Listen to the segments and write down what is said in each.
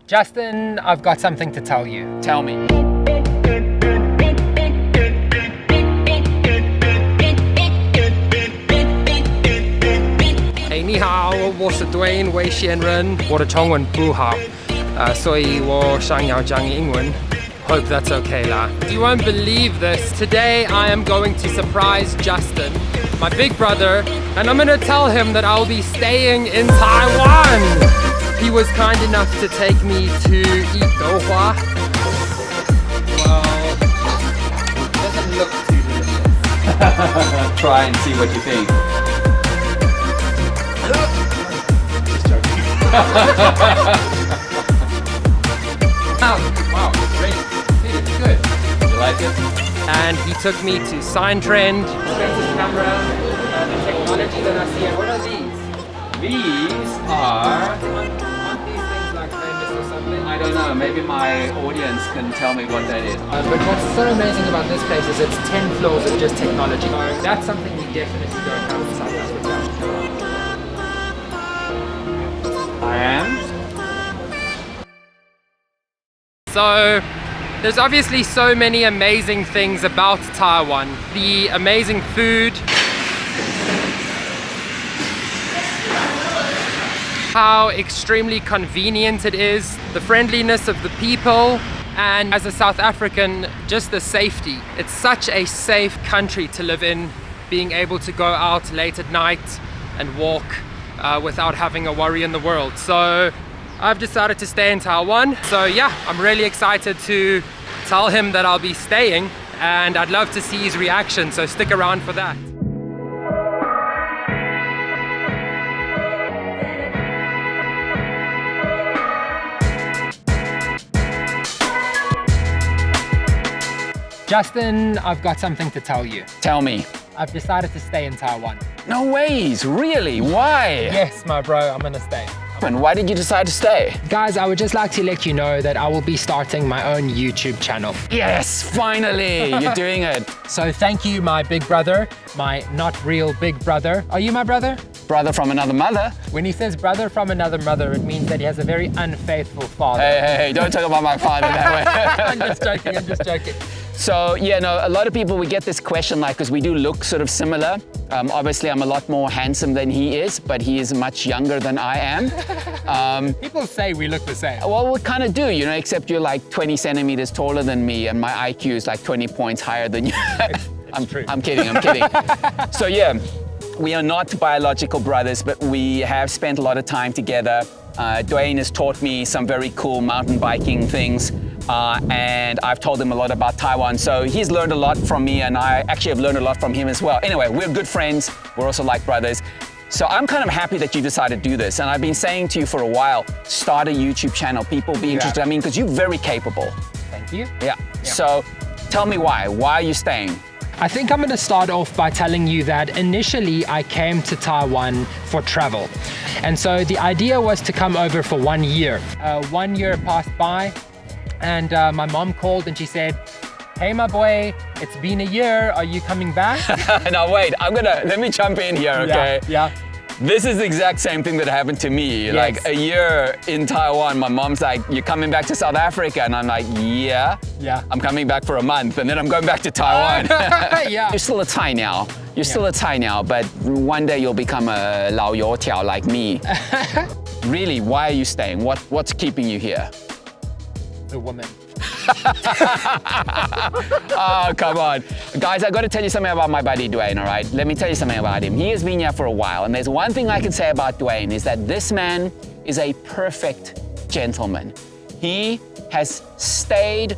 Justin, I've got something to tell you. Tell me. Hey, 你好，我是 Duane 微线人，我的中文不好，所以我想要讲英文。Hope that's okay lah. You won't believe this. Today I am going to surprise Justin, my big brother, and I'm gonna tell him that I'll be staying in Taiwan. He was kind enough to take me to eat douhua. Well, it doesn't look too delicious. Try and see what you think. Just joking. Wow, it's great. It's good. You like it? And he took me to Sign Trend. Expensive camera, the technology that I see. And what are these? These are... Aren't these things like famous or something? I don't know, maybe my audience can tell me what that is. But what's so amazing about this place is it's 10 floors of just technology. So that's something we definitely don't have in South Africa. I am? So, there's obviously so many amazing things about Taiwan. The amazing food, how extremely convenient it is, the friendliness of the people, and as a South African, just the safety. It's such a safe country to live in, being able to go out late at night and walk without having a worry in the world. So I've decided to stay in Taiwan. So yeah, I'm really excited to tell him that I'll be staying, and I'd love to see his reaction, so stick around for that. Justin, I've got something to tell you. Tell me. I've decided to stay in Taiwan. No ways, really? Why? Yes, my bro, I'm gonna stay. And why did you decide to stay? Guys, I would just like to let you know that I will be starting my own YouTube channel. Yes, finally, you're doing it. So thank you, my big brother, my not real big brother. Are you my brother? Brother from another mother. When he says brother from another mother, it means that he has a very unfaithful father. Hey, don't talk about my father that way. I'm just joking. So yeah, no, a lot of people, we get this question like, because we do look sort of similar. Obviously, I'm a lot more handsome than he is, but he is much younger than I am. People say we look the same. Well, we kind of do, you know, except you're like 20 centimeters taller than me, and my IQ is like 20 points higher than you. It's true. I'm kidding. So yeah, we are not biological brothers, but we have spent a lot of time together. Duane has taught me some very cool mountain biking things. And I've told him a lot about Taiwan. So he's learned a lot from me, and I actually have learned a lot from him as well. Anyway, we're good friends. We're also like brothers. So I'm kind of happy that you decided to do this. And I've been saying to you for a while, start a YouTube channel. People be interested. I mean, because you're very capable. Thank you. Yeah. So tell me why. Why are you staying? I think I'm going to start off by telling you that initially I came to Taiwan for travel. And so the idea was to come over for 1 year. 1 year passed by, and my mom called and she said, "Hey, my boy, it's been a year. Are you coming back?" Now wait, let me jump in here, okay? Yeah. This is the exact same thing that happened to me. Yes. Like a year in Taiwan, my mom's like, "You're coming back to South Africa?" And I'm like, yeah. I'm coming back for a month, and then I'm going back to Taiwan. Yeah. You're still a Thai now. Still a Thai now, but one day you'll become a Lao Yo Tiao like me. Really, why are you staying? What's keeping you here? The woman. Oh, come on. Guys, I got to tell you something about my buddy Duane, all right? Let me tell you something about him. He has been here for a while, and there's one thing I can say about Duane is that this man is a perfect gentleman. He has stayed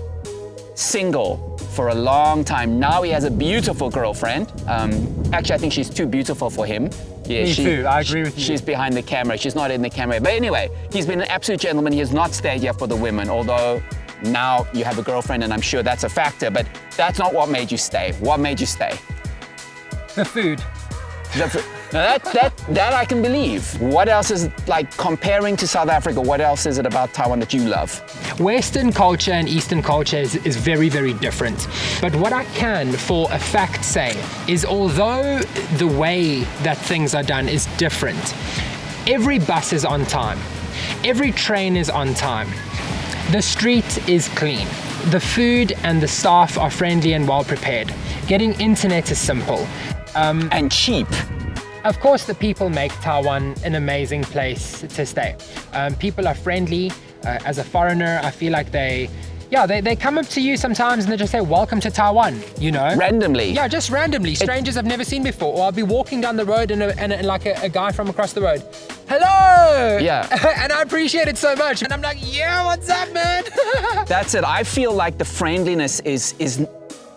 single for a long time. Now he has a beautiful girlfriend. Actually, I think she's too beautiful for him. Yeah, Me too, I agree with you. She's behind the camera. She's not in the camera. But anyway, he's been an absolute gentleman. He has not stayed here for the women, although now you have a girlfriend, and I'm sure that's a factor, but that's not what made you stay. What made you stay? The food. Now that I can believe. What else is, like, comparing to South Africa, what else is it about Taiwan that you love? Western culture and Eastern culture is very, very different. But what I can for a fact say is, although the way that things are done is different, every bus is on time. Every train is on time. The street is clean. The food and the staff are friendly and well prepared. Getting internet is simple. And cheap. Of course, the people make Taiwan an amazing place to stay. People are friendly. As a foreigner, I feel like they come up to you sometimes and they just say, welcome to Taiwan, you know? Randomly. Yeah, just randomly. Strangers I've never seen before. Or I'll be walking down the road and like a guy from across the road, hello! Yeah. And I appreciate it so much. And I'm like, yeah, what's up, man? That's it. I feel like the friendliness is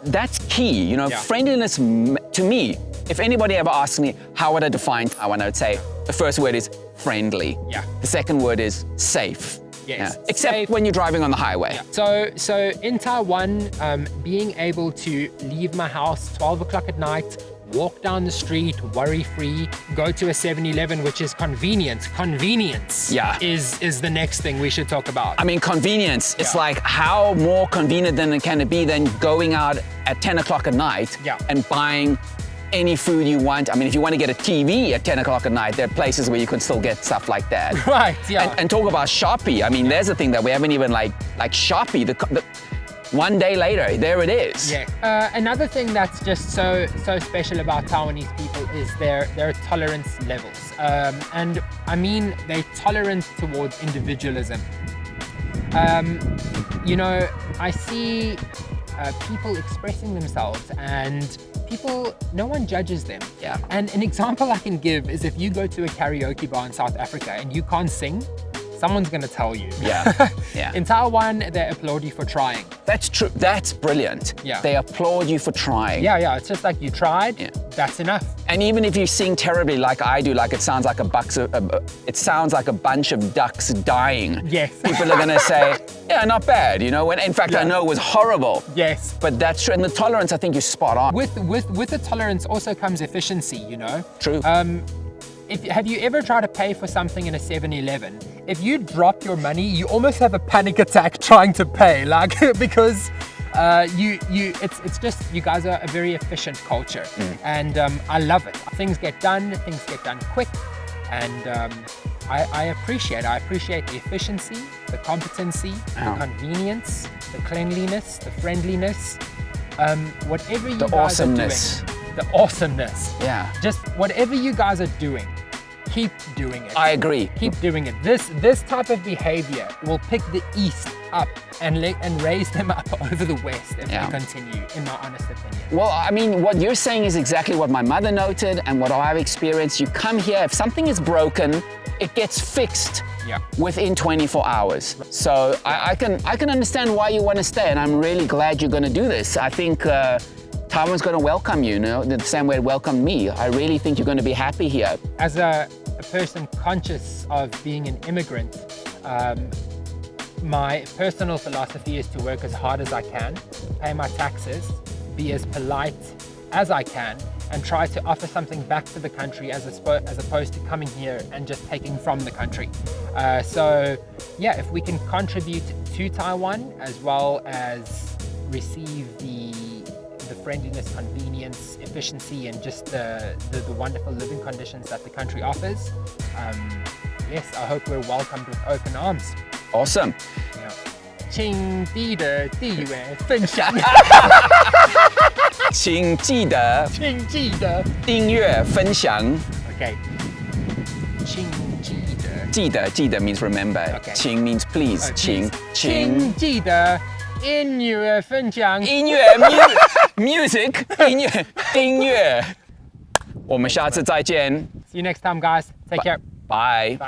that's key. You know, Yeah. friendliness to me, if anybody ever asks me how would I define Taiwan, I would say the first word is friendly. Yeah. The second word is safe. Yes. Yeah. Except Safe. when you're driving on the highway. Yeah. So in Taiwan, being able to leave my house 12 o'clock at night, walk down the street, worry-free, go to a 7-Eleven, which is convenient. Convenience is the next thing we should talk about. I mean, convenience. It's like how more convenient can it be than going out at 10 o'clock at night and buying any food you want. I mean, if you want to get a TV at 10 o'clock at night, there are places where you can still get stuff like that. Right, yeah. And talk about Shopee. I mean, there's a thing that we haven't even like Shopee. The one day later, there it is. Yeah. Another thing that's just so special about Taiwanese people is their tolerance levels. And I mean, they're tolerant towards individualism. You know, I see people expressing themselves and no one judges them. Yeah. And an example I can give is if you go to a karaoke bar in South Africa and you can't sing, someone's gonna tell you. Yeah, yeah. In Taiwan, they applaud you for trying. That's true. That's brilliant. Yeah. They applaud you for trying. Yeah. It's just like you tried. Yeah. That's enough. And even if you sing terribly like I do, like it sounds like a bunch of ducks dying. Yes. People are gonna say, yeah, not bad, you know. When in fact I know it was horrible. Yes. But that's true. And the tolerance, I think you're spot on. With the tolerance also comes efficiency, you know. True. Have you ever tried to pay for something in a 7-Eleven? If you drop your money, you almost have a panic attack trying to pay, like because it's just you guys are a very efficient culture, and I love it. Things get done quick, and I appreciate the efficiency, the competency, the convenience, the cleanliness, the friendliness, whatever you guys are doing. The awesomeness. Yeah. Just whatever you guys are doing, keep doing it. I agree. Keep doing it. This type of behavior will pick the East up and raise them up over the West if we continue, in my honest opinion. Well, I mean, what you're saying is exactly what my mother noted and what I've experienced. You come here, if something is broken, it gets fixed within 24 hours. So I can understand why you want to stay, and I'm really glad you're going to do this. I think Taiwan's going to welcome you, the same way it welcomed me. I really think you're going to be happy here. As a person conscious of being an immigrant, my personal philosophy is to work as hard as I can, pay my taxes, be as polite as I can, and try to offer something back to the country as opposed to coming here and just taking from the country. So yeah, if we can contribute to Taiwan as well as receive the friendliness, convenience, efficiency, and just the wonderful living conditions that the country offers, yes, I hope we're welcomed with open arms. Awesome. 请记得订阅分享。请记得订阅分享。Okay. 请记得 means remember. Okay. 请 means please. 请记得音乐分享。音乐 music 音乐订阅。我们下次再见。 See you next time, guys. Take care. Bye.